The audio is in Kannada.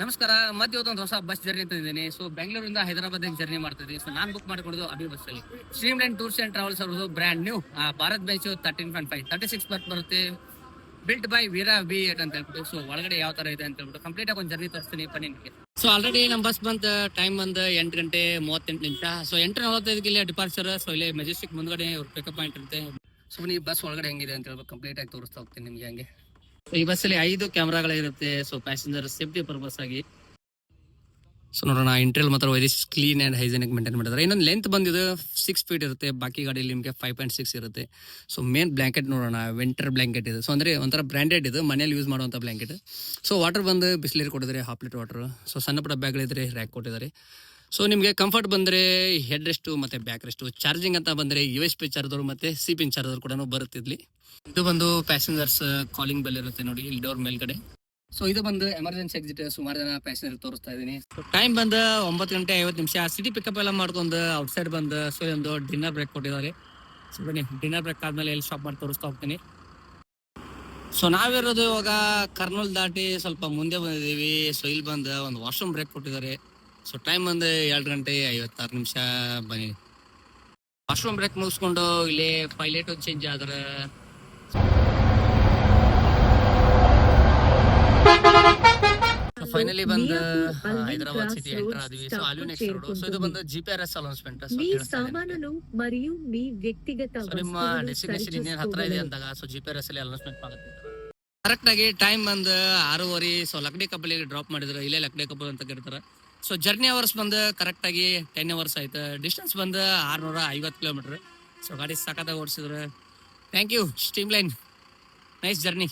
ನಮಸ್ಕಾರ. ಮತ್ತೆ ಇವತ್ತೊಂದು ಹೊಸ ಬಸ್ ಜರ್ನಿ ತಂದಿದ್ದೀನಿ. ಸೊ ಬೆಂಗಳೂರಿಂದ ಹೈದರಾಬಾದ್ ಜರ್ನಿ ಮಾಡ್ತಿದ್ದೀನಿ. ಸೊ ನಾನು ಬುಕ್ ಮಾಡ್ಕೊಂಡಿದ್ದು ಅಭಿ ಬಸ್ ಅಲ್ಲಿ. Stream line tours and travels ಅವರು ಬ್ರ್ಯಾಂಡ್ ನ್ಯೂ ಭಾರತ್ ಬೆಂಚ್ 13.5 36 ಬರ್ತ್ ಬರುತ್ತೆ. ಬಿಲ್ಟ್ ಬೈ ವೀರಾ V8 ಅಂತ ಹೇಳ್ಬಿಟ್ಟು. ಸೊ ಒಳಗಡೆ ಯಾವ ತರ ಇದೆ ಅಂತ ಹೇಳ್ಬಿಟ್ಟು ಕಂಪ್ಲೀಟ್ ಆಗಿ ಒಂದು ಜರ್ನಿ ತೋರಿಸ್ತೀನಿ ನಿಮಗೆ. ಸೊ ಆಲ್ರೆಡಿ ನಮ್ಮ ಬಸ್ ಬಂತ ಟೈಮ್ ಬಂದು 8 ಗಂಟೆ 38 ನಿಮಿಷ. ಸೊ 8:45 ಇಲ್ಲಿ ಡಿಪಾರ್ಚರ್. ಸೊ ಇಲ್ಲಿ ಮೆಜೆಸ್ಟಿಕ್ ಮುಂದ್ಗಡೆ ಪಿಕಪ್ ಪಾಯಿಂಟ್ ಇರುತ್ತೆ. ಸೊ ಈ ಬಸ್ ಒಳಗಡೆ ಹೆಂಗಿದೆ ಅಂತ ಹೇಳ್ಬಿಟ್ಟು ಕಂಪ್ಲೀಟ್ ಆಗಿ ತೋರಿಸ್ತಾ ಹೋಗ್ತೀನಿ ನಿಮ್ಗೆ. ಹಂಗೆ ಈ ಬಸ್ಸಲ್ಲಿ 5 ಕ್ಯಾಮ್ರಾಗಳಿರುತ್ತೆ. ಸೊ ಪ್ಯಾಸೆಂಜರ್ ಸೇಫ್ಟಿ ಪರ್ಪಸ್ ಆಗಿ. ಸೊ ನೋಡೋಣ, ಇಂಟೀರಿಯರ್ ಮಾತ್ರ very clean and hygienic maintain ಮಾಡಿದ್ದಾರೆ. ಇನ್ನೊಂದು ಲೆಂತ್ ಬಂದಿದ್ದು 6 ಫೀಟ್ ಇರುತ್ತೆ. ಬಾಕಿ ಗಾಡಿಯಲ್ಲಿ ನಿಮಗೆ 5.6 ಇರುತ್ತೆ. ಸೊ ಮೇನ್ ಬ್ಲಾಂಕೆಟ್ ನೋಡೋಣ, ವಿಂಟರ್ ಬ್ಲಾಂಕೆಟ್ ಇದೆ. ಸೊ ಅಂದ್ರೆ ಒಂಥರ ಬ್ರ್ಯಾಂಡೆಡ್ ಇದು, ಮನೇಲಿ ಯೂಸ್ ಮಾಡುವಂಥ ಬ್ಲಾಂಕೆಟ್. ಸೊ ವಾಟರ್ ಬಂದು ಬಿಸ್ಲೇರಿ ಕೊಟ್ಟಿದ್ದಾರೆ, ಹಾಫ್ ಲೀಟರ್ ವಾಟರ್. ಸೊ ಸಣ್ಣ ಪುಟ್ಟ ಬ್ಯಾಗ್ಗಳಿದ್ರೆ ರ್ಯಾಕ್ ಕೊಟ್ಟಿದ್ದಾರೆ. ಸೊ ನಿಮಗೆ ಕಂಫರ್ಟ್ ಬಂದರೆ ಹೆಡ್ ರೆಸ್ಟು ಮತ್ತು ಬ್ಯಾಕ್ ರೆಸ್ಟು. ಚಾರ್ಜಿಂಗ್ ಅಂತ ಬಂದರೆ USB ಚಾರ್ಜರ್ ಮತ್ತು ಸಿ ಪಿನ್ ಚಾರ್ಜರ್ ಕೂಡ ಬರುತ್ತಿದ್ಲಿ. ಇದು ಬಂದು ಪ್ಯಾಸೆಂಜರ್ಸ್ ಕಾಲಿಂಗ್ ಬೆಲ್ ಇರುತ್ತೆ ನೋಡಿ ಇಲ್ಲಿ ಡೋರ್ ಮೇಲ್ಗಡೆ. ಸೊ ಇದು ಬಂದು ಎಮರ್ಜೆನ್ಸಿ ಎಕ್ಸಿಟ್. ಸುಮಾರು ಜನ ಪ್ಯಾಸೆಂಜರ್ ತೋರಿಸ್ತಾ ಇದ್ದೀನಿ. ಟೈಮ್ ಬಂದು 9 ಗಂಟೆ 50 ನಿಮಿಷ. ಸಿಟಿ ಪಿಕಪ್ ಎಲ್ಲ ಮಾಡ್ಕೊಂಡು ಔಟ್ಸೈಡ್ ಬಂದು ಸೊ ಒಂದು ಡಿನ್ನರ್ ಬ್ರೇಕ್ ಕೊಟ್ಟಿದ್ದಾರೆ. ಸೊ ಬನ್ನಿ, ಡಿನ್ನರ್ ಬ್ರೇಕ್ ಆದ್ಮೇಲೆ ಎಲ್ಲಿ ಸ್ಟಾಪ್ ಮಾಡಿ ತೋರಿಸ್ತಾ ಹೋಗ್ತೀನಿ. ಸೊ ನಾವಿರೋದು ಇವಾಗ ಕರ್ನೂಲ್ ದಾಟಿ ಸ್ವಲ್ಪ ಮುಂದೆ ಬಂದಿದ್ದೀವಿ. ಸೊ ಇಲ್ಲಿ ಬಂದು ಒಂದು ವಾಶ್ರೂಮ್ ಬ್ರೇಕ್ ಕೊಟ್ಟಿದ್ದಾರೆ. ಸೊ ಟೈಮ್ ಬಂದು 2 ಗಂಟೆ 56 ನಿಮಿಷ. ಬನ್ನಿ, ವಾಶ್ರೂಮ್ ಬ್ರೇಕ್ ಮುಗಿಸ್ಕೊಂಡು ಇಲ್ಲಿ ಪೈಲಟ್ ಚೇಂಜ್ ಆದ್ರೆ ಫೈನಲಿ ಬಂದು ಹೈದರಾಬಾದ್ ಸಿಟಿ ಎಂಟರ್ ಆದ್ವಿ. ಸೊ ಅಲ್ಲಿ ನೆಕ್ಸ್ಟ್ ರೋಡ್. ಸೊ ಇದು ಬಂದು GPS ಅನೌನ್ಸ್ಮೆಂಟ್. ನಿಮ್ಮ ಡೆಸ್ಟಿನೇಷನ್ ಇನ್ನೇನು ಹತ್ರ ಇದೆ ಅಂದಾಗ ಸೊ GPS ಅಲ್ಲಿ ಅನೌನ್ಸ್ಮೆಂಟ್ ಮಾಡುತ್ತೆ. ಕರೆಕ್ಟ್ ಆಗಿ ಟೈಮ್ ಬಂದು 6:30. ಸೊ ಲಕ್ಡಿ ಕಬ್ಬಲಿ ಡ್ರಾಪ್ ಮಾಡಿದ್ರು. ಇಲ್ಲೇ ಲಕ್ಡಿ ಕಬ್ಬಲ್ ಅಂತ ಕರೀತಾರೆ. ಸೊ ಜರ್ನಿ ಅವರ್ಸ್ ಬಂದು ಕರೆಕ್ಟ್ ಆಗಿ 10 ಅವರ್ಸ್ ಆಯ್ತು. ಡಿಸ್ಟೆನ್ಸ್ ಬಂದು 650 ಕಿಲೋಮೀಟರ್. ಸೊ ಗಾಡಿ ಸಖತ್ತಾಗಿ ಓಡಿಸಿದ್ರು. Thank you streamline, nice journey.